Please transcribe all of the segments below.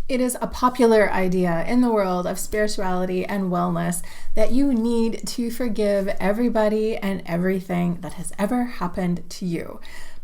It is a popular idea in the world of spirituality and wellness that you need to forgive everybody and everything that has ever happened to you.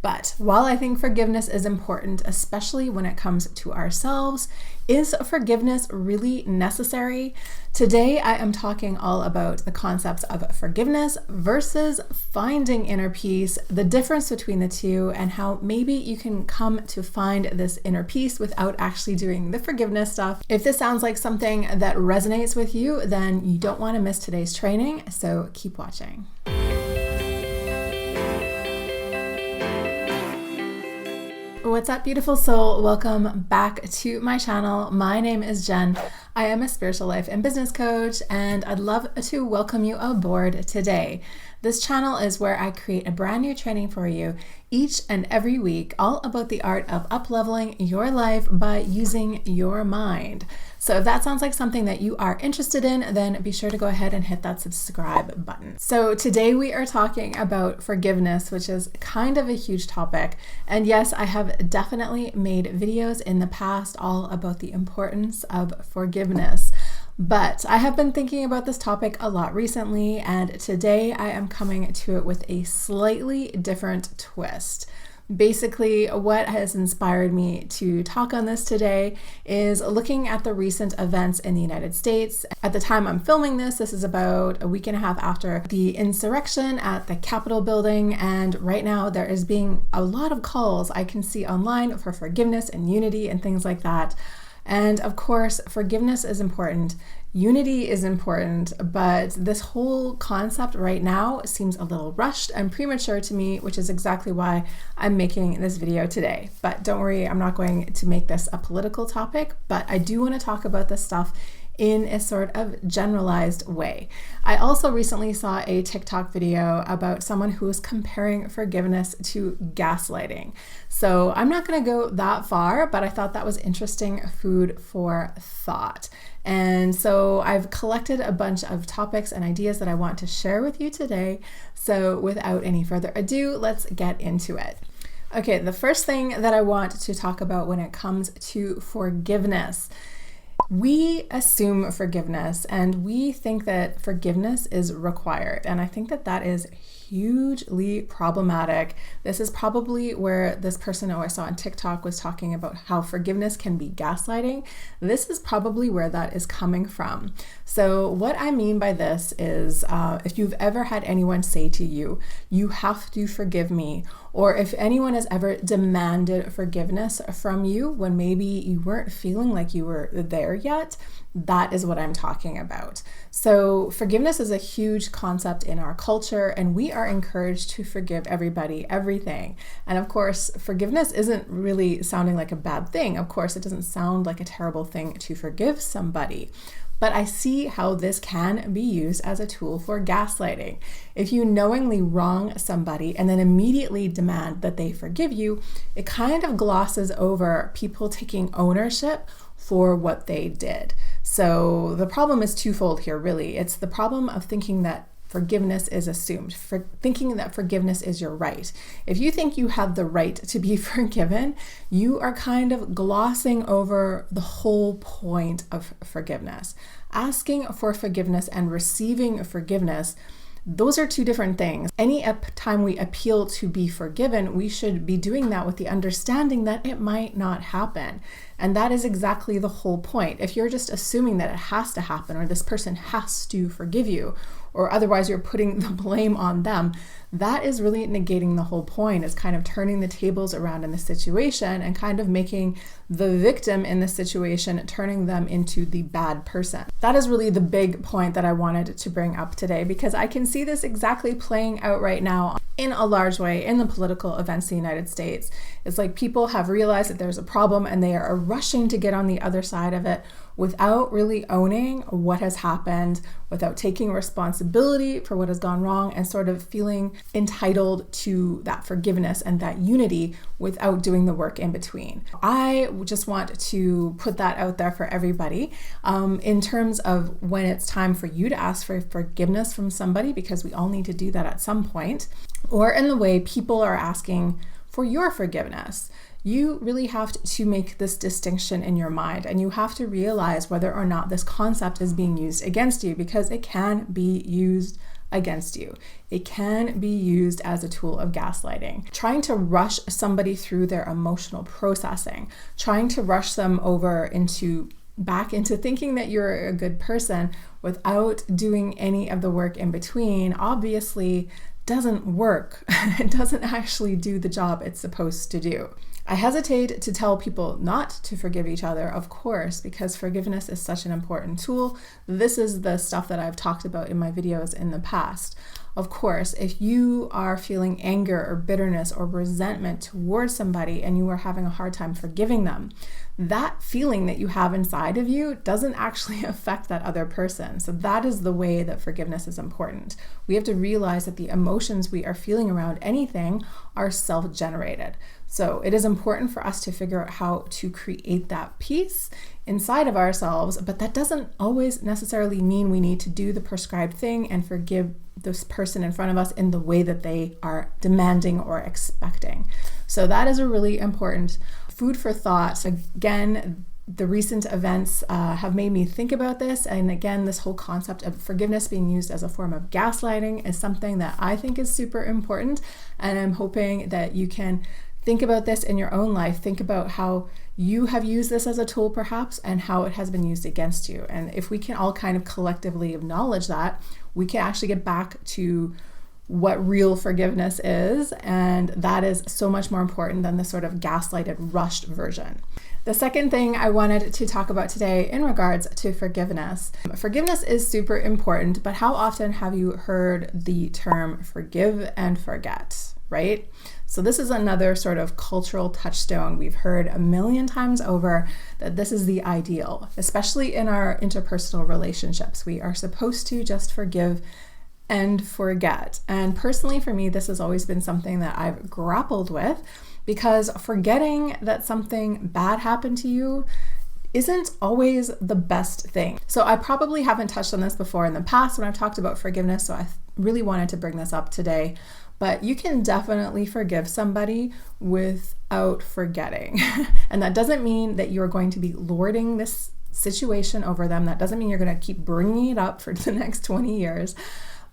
But while I think forgiveness is important, especially when it comes to ourselves, is forgiveness really necessary? Today, I am talking all about the concepts of forgiveness versus finding inner peace, the difference between the two, and how maybe you can come to find this inner peace without actually doing the forgiveness stuff. If this sounds like something that resonates with you, then you don't want to miss today's training, so keep watching. What's up, beautiful soul? Welcome back to my channel. My name is Jen. I am a spiritual life and business coach, and I'd love to welcome you aboard today. This channel is where I create a brand new training for you each and every week, all about the art of up-leveling your life by using your mind. So if that sounds like something that you are interested in, then be sure to go ahead and hit that subscribe button. So today we are talking about forgiveness, which is kind of a huge topic. And yes, I have definitely made videos in the past all about the importance of forgiveness. But I have been thinking about this topic a lot recently, and today I am coming to it with a slightly different twist. Basically, what has inspired me to talk on this today is looking at the recent events in the United States. At the time I'm filming this is about a week and a half after the insurrection at the Capitol building, and right now there is being a lot of calls I can see online for forgiveness and unity and things like that. And of course, forgiveness is important, unity is important, but this whole concept right now seems a little rushed and premature to me, which is exactly why I'm making this video today. But don't worry, I'm not going to make this a political topic, but I do want to talk about this stuff in a sort of generalized way. I also recently saw a TikTok video about someone who was comparing forgiveness to gaslighting. So I'm not going to go that far, but I thought that was interesting food for thought. And so I've collected a bunch of topics and ideas that I want to share with you today. So without any further ado, let's get into it. Okay, the first thing that I want to talk about when it comes to forgiveness. We assume forgiveness and we think that forgiveness is required. And I think that that is hugely problematic. This is probably where this person who I saw on TikTok was talking about how forgiveness can be gaslighting. This is probably where that is coming from. So what I mean by this is if you've ever had anyone say to you, you have to forgive me, or if anyone has ever demanded forgiveness from you when maybe you weren't feeling like you were there yet, that is what I'm talking about. So forgiveness is a huge concept in our culture, and we are encouraged to forgive everybody, everything. And of course, forgiveness isn't really sounding like a bad thing. Of course, it doesn't sound like a terrible thing to forgive somebody. But I see how this can be used as a tool for gaslighting. If you knowingly wrong somebody and then immediately demand that they forgive you, it kind of glosses over people taking ownership for what they did. So the problem is twofold here, really. It's the problem of thinking that forgiveness is assumed, for thinking that forgiveness is your right. If you think you have the right to be forgiven, you are kind of glossing over the whole point of forgiveness. Asking for forgiveness and receiving forgiveness, those are two different things. Any time we appeal to be forgiven, we should be doing that with the understanding that it might not happen. And that is exactly the whole point. If you're just assuming that it has to happen, or this person has to forgive you, or otherwise you're putting the blame on them, that is really negating the whole point. It's kind of turning the tables around in the situation and kind of making the victim in the situation, turning them into the bad person. That is really the big point that I wanted to bring up today, because I can see this exactly playing out right now in a large way in the political events in the United States. It's like people have realized that there's a problem and they are rushing to get on the other side of it without really owning what has happened, without taking responsibility for what has gone wrong, and sort of feeling entitled to that forgiveness and that unity without doing the work in between. I just want to put that out there for everybody in terms of when it's time for you to ask for forgiveness from somebody, because we all need to do that at some point, or in the way people are asking for your forgiveness. you really have to make this distinction in your mind, and you have to realize whether or not this concept is being used against you, because it can be used against you. It can be used as a tool of gaslighting. Trying to rush somebody through their emotional processing, trying to rush them over back into thinking that you're a good person without doing any of the work in between, obviously doesn't work. It doesn't actually do the job it's supposed to do. I hesitate to tell people not to forgive each other, of course, because forgiveness is such an important tool. This is the stuff that I've talked about in my videos in the past. Of course, if you are feeling anger or bitterness or resentment towards somebody and you are having a hard time forgiving them, that feeling that you have inside of you doesn't actually affect that other person. So that is the way that forgiveness is important. We have to realize that the emotions we are feeling around anything are self-generated. So it is important for us to figure out how to create that peace inside of ourselves, but that doesn't always necessarily mean we need to do the prescribed thing and forgive this person in front of us in the way that they are demanding or expecting. So that is a really important food for thought. Again, the recent events have made me think about this. And again, this whole concept of forgiveness being used as a form of gaslighting is something that I think is super important. And I'm hoping that you can think about this in your own life. Think about how you have used this as a tool perhaps, and how it has been used against you. And if we can all kind of collectively acknowledge that, we can actually get back to what real forgiveness is. And that is so much more important than the sort of gaslighted, rushed version. The second thing I wanted to talk about today in regards to forgiveness. Forgiveness is super important, but how often have you heard the term forgive and forget, right? So this is another sort of cultural touchstone. We've heard a million times over that this is the ideal, especially in our interpersonal relationships. We are supposed to just forgive and forget. And personally, for me, this has always been something that I've grappled with, because forgetting that something bad happened to you isn't always the best thing. So I probably haven't touched on this before in the past when I've talked about forgiveness, so I really wanted to bring this up today. But you can definitely forgive somebody without forgetting. And that doesn't mean that you're going to be lording this situation over them. That doesn't mean you're going to keep bringing it up for the next 20 years.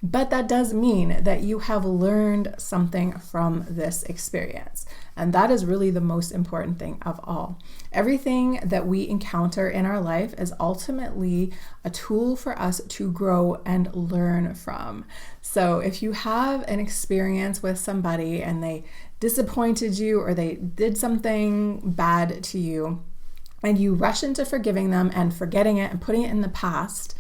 But that does mean that you have learned something from this experience. And that is really the most important thing of all. Everything that we encounter in our life is ultimately a tool for us to grow and learn from. So if you have an experience with somebody and they disappointed you or they did something bad to you, and you rush into forgiving them and forgetting it and putting it in the past,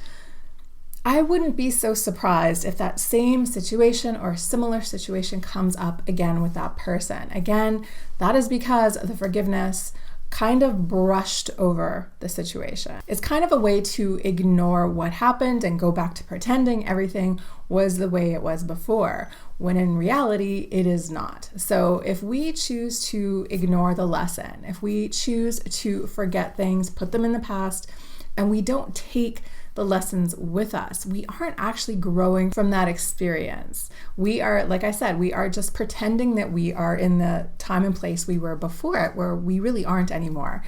I wouldn't be so surprised if that same situation or similar situation comes up again with that person. Again, that is because the forgiveness kind of brushed over the situation. It's kind of a way to ignore what happened and go back to pretending everything was the way it was before, when in reality, it is not. So if we choose to ignore the lesson, if we choose to forget things, put them in the past, and we don't take the lessons with us, we aren't actually growing from that experience. We are, like I said, we are just pretending that we are in the time and place we were before it, where we really aren't anymore.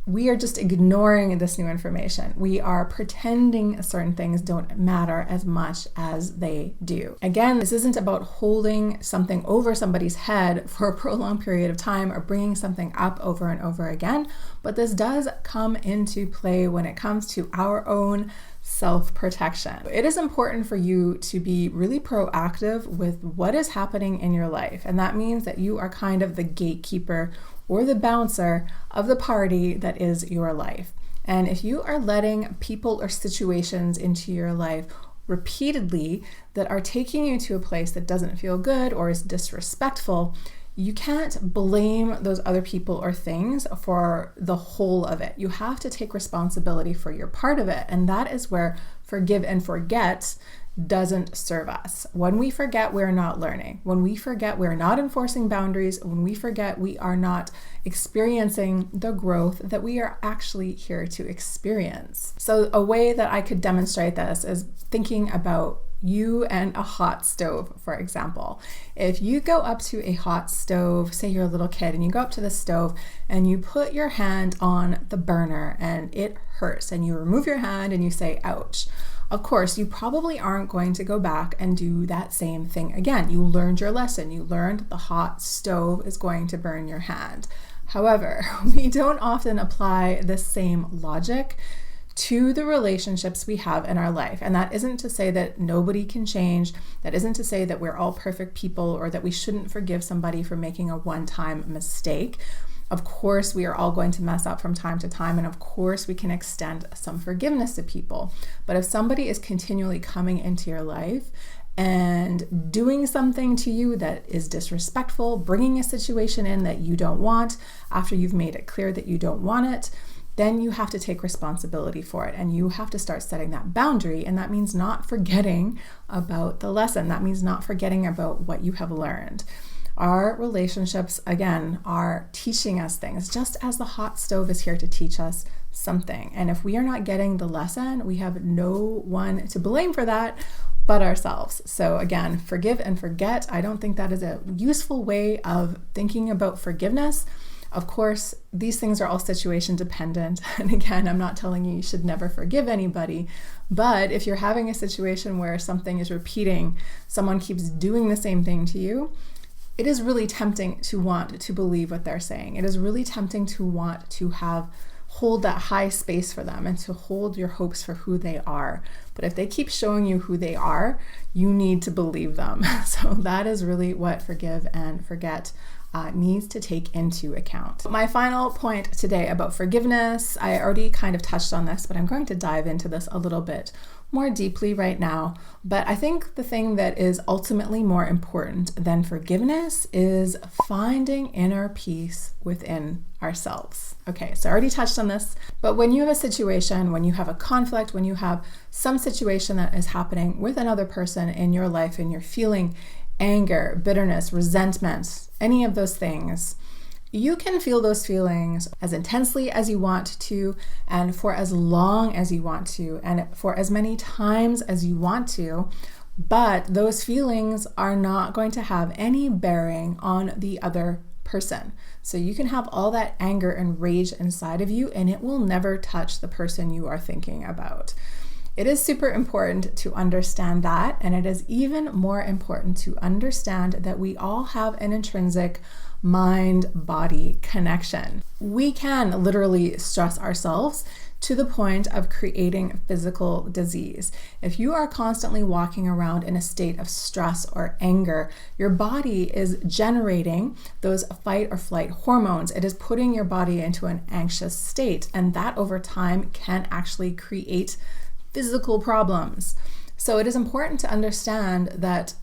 We are just ignoring this new information. We are pretending certain things don't matter as much as they do. Again, this isn't about holding something over somebody's head for a prolonged period of time or bringing something up over and over again, but this does come into play when it comes to our own self-protection. It is important for you to be really proactive with what is happening in your life. And that means that you are kind of the gatekeeper or the bouncer of the party that is your life. And if you are letting people or situations into your life repeatedly that are taking you to a place that doesn't feel good or is disrespectful, you can't blame those other people or things for the whole of it. You have to take responsibility for your part of it. And that is where forgive and forget doesn't serve us. When we forget, we're not learning. When we forget, we're not enforcing boundaries. When we forget, we are not experiencing the growth that we are actually here to experience. So a way that I could demonstrate this is thinking about you and a hot stove, for example. If you go up to a hot stove, say you're a little kid and you go up to the stove and you put your hand on the burner and it hurts and you remove your hand and you say, ouch. Of course, you probably aren't going to go back and do that same thing again. You learned your lesson. You learned the hot stove is going to burn your hand. However, we don't often apply the same logic to the relationships we have in our life. And that isn't to say that nobody can change. That isn't to say that we're all perfect people or that we shouldn't forgive somebody for making a one-time mistake. Of course, we are all going to mess up from time to time, and of course, we can extend some forgiveness to people. But if somebody is continually coming into your life and doing something to you that is disrespectful, bringing a situation in that you don't want after you've made it clear that you don't want it, then you have to take responsibility for it and you have to start setting that boundary. And that means not forgetting about the lesson. That means not forgetting about what you have learned. Our relationships, again, are teaching us things, just as the hot stove is here to teach us something. And if we are not getting the lesson, we have no one to blame for that but ourselves. So again, forgive and forget. I don't think that is a useful way of thinking about forgiveness. Of course, these things are all situation dependent. And again, I'm not telling you should never forgive anybody, but if you're having a situation where something is repeating, someone keeps doing the same thing to you, it is really tempting to want to believe what they're saying. It is really tempting to want to hold that high space for them and to hold your hopes for who they are. But if they keep showing you who they are, you need to believe them. So that is really what forgive and forget needs to take into account. My final point today about forgiveness, I already kind of touched on this, but I'm going to dive into this a little bit more deeply right now. But I think the thing that is ultimately more important than forgiveness is finding inner peace within ourselves. Okay, so I already touched on this, but when you have a situation, when you have a conflict, when you have some situation that is happening with another person in your life and you're feeling anger, bitterness, resentment, any of those things, you can feel those feelings as intensely as you want to, and for as long as you want to, and for as many times as you want to, but those feelings are not going to have any bearing on the other person. So you can have all that anger and rage inside of you, and it will never touch the person you are thinking about. It is super important to understand that, and it is even more important to understand that we all have an intrinsic mind-body connection. We can literally stress ourselves to the point of creating physical disease. If you are constantly walking around in a state of stress or anger, your body is generating those fight or flight hormones. It is putting your body into an anxious state, and that over time can actually create physical problems. So it is important to understand that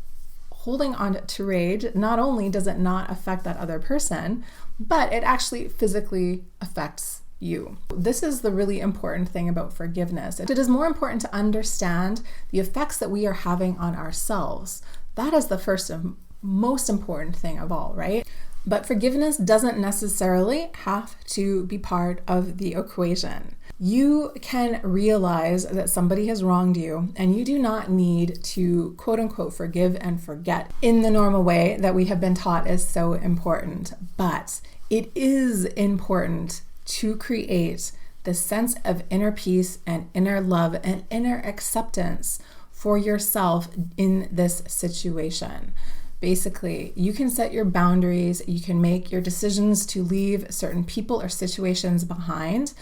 holding on to rage, not only does it not affect that other person, but it actually physically affects you. This is the really important thing about forgiveness. It is more important to understand the effects that we are having on ourselves. That is the first and most important thing of all, right? But forgiveness doesn't necessarily have to be part of the equation. You can realize that somebody has wronged you, and you do not need to quote unquote forgive and forget in the normal way that we have been taught is so important. But it is important to create the sense of inner peace and inner love and inner acceptance for yourself in this situation. Basically, you can set your boundaries, you can make your decisions to leave certain people or situations behind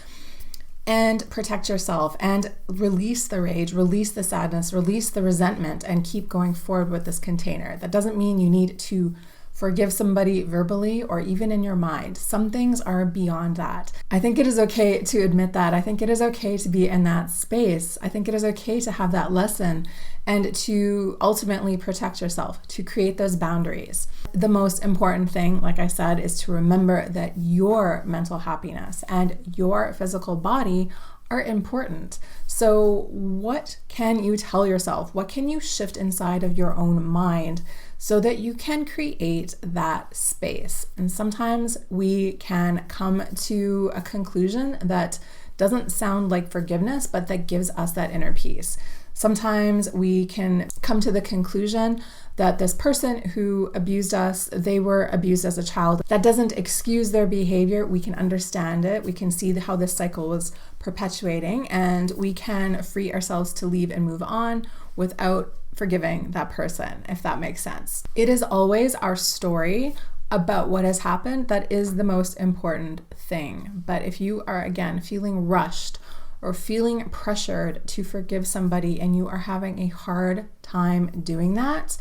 and protect yourself and release the rage, release the sadness, release the resentment, and keep going forward with this container. That doesn't mean you need to forgive somebody verbally or even in your mind. Some things are beyond that. I think it is okay to admit that. I think it is okay to be in that space. I think it is okay to have that lesson and to ultimately protect yourself, to create those boundaries. The most important thing, like I said, is to remember that your mental happiness and your physical body are important. So what can you tell yourself? What can you shift inside of your own mind so that you can create that space? And sometimes we can come to a conclusion that doesn't sound like forgiveness, but that gives us that inner peace. Sometimes we can come to the conclusion that this person who abused us, they were abused as a child. That doesn't excuse their behavior. We can understand it. We can see how this cycle was perpetuating, and we can free ourselves to leave and move on without forgiving that person, if that makes sense. It is always our story about what has happened that is the most important thing. But if you are, again, feeling rushed or feeling pressured to forgive somebody and you are having a hard time doing that,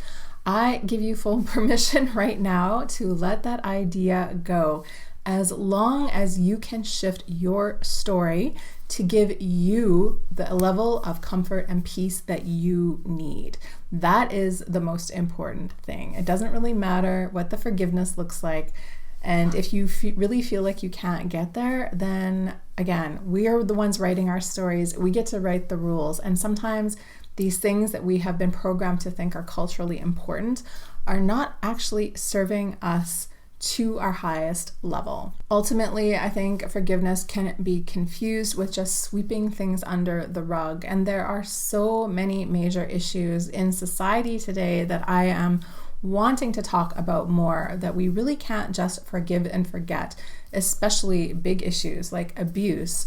I give you full permission right now to let that idea go, as long as you can shift your story to give you the level of comfort and peace that you need. That is the most important thing. It doesn't really matter what the forgiveness looks like. And if you really feel like you can't get there, then again, we are the ones writing our stories. We get to write the rules. And sometimes these things that we have been programmed to think are culturally important are not actually serving us to our highest level. Ultimately, I think forgiveness can be confused with just sweeping things under the rug. And there are so many major issues in society today that I am wanting to talk about more, that we really can't just forgive and forget, especially big issues like abuse,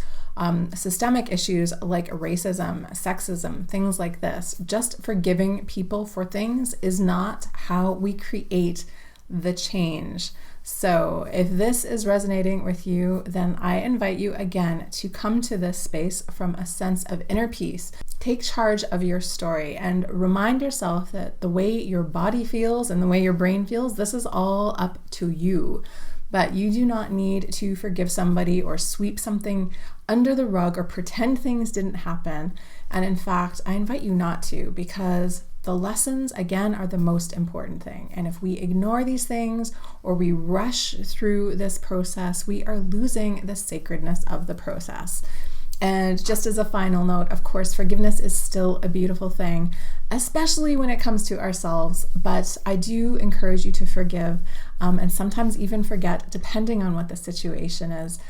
systemic issues like racism, sexism, things like this. Just forgiving people for things is not how we create the change. So if this is resonating with you, then I invite you again to come to this space from a sense of inner peace. Take charge of your story and remind yourself that the way your body feels and the way your brain feels, this is all up to you. But you do not need to forgive somebody or sweep something under the rug or pretend things didn't happen. And in fact, I invite you not to, because the lessons, again, are the most important thing. And if we ignore these things or we rush through this process, we are losing the sacredness of the process. And just as a final note, of course, forgiveness is still a beautiful thing, especially when it comes to ourselves. But I do encourage you to forgive and sometimes even forget, depending on what the situation is.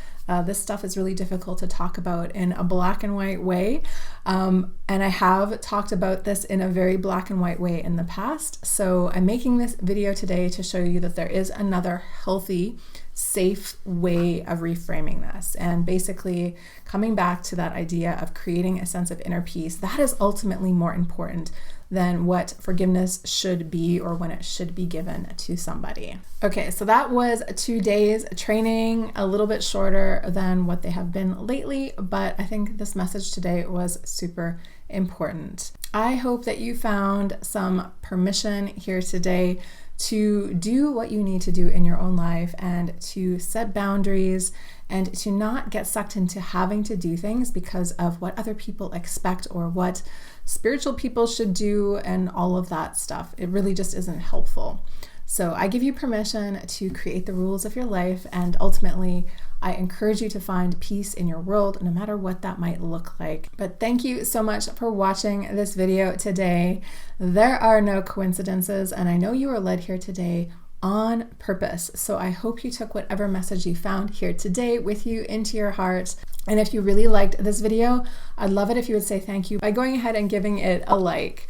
This stuff is really difficult to talk about in a black and white way. And I have talked about this in a very black and white way in the past. So I'm making this video today to show you that there is another healthy, safe way of reframing this. And basically coming back to that idea of creating a sense of inner peace, that is ultimately more important than what forgiveness should be or when it should be given to somebody. Okay, so that was today's training, a little bit shorter than what they have been lately, but I think this message today was super important. I hope that you found some permission here today to do what you need to do in your own life and to set boundaries and to not get sucked into having to do things because of what other people expect or what spiritual people should do and all of that stuff. It really just isn't helpful. So I give you permission to create the rules of your life, and ultimately I encourage you to find peace in your world, no matter what that might look like. But thank you so much for watching this video today. There are no coincidences, and I know you were led here today on purpose. So I hope you took whatever message you found here today with you into your heart. And if you really liked this video, I'd love it if you would say thank you by going ahead and giving it a like.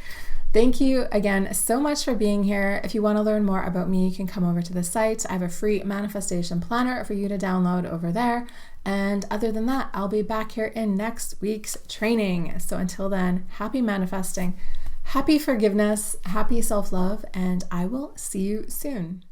Thank you again so much for being here. If you want to learn more about me, you can come over to the site. I have a free manifestation planner for you to download over there. And other than that, I'll be back here in next week's training. So until then, happy manifesting, happy forgiveness, happy self-love, and I will see you soon.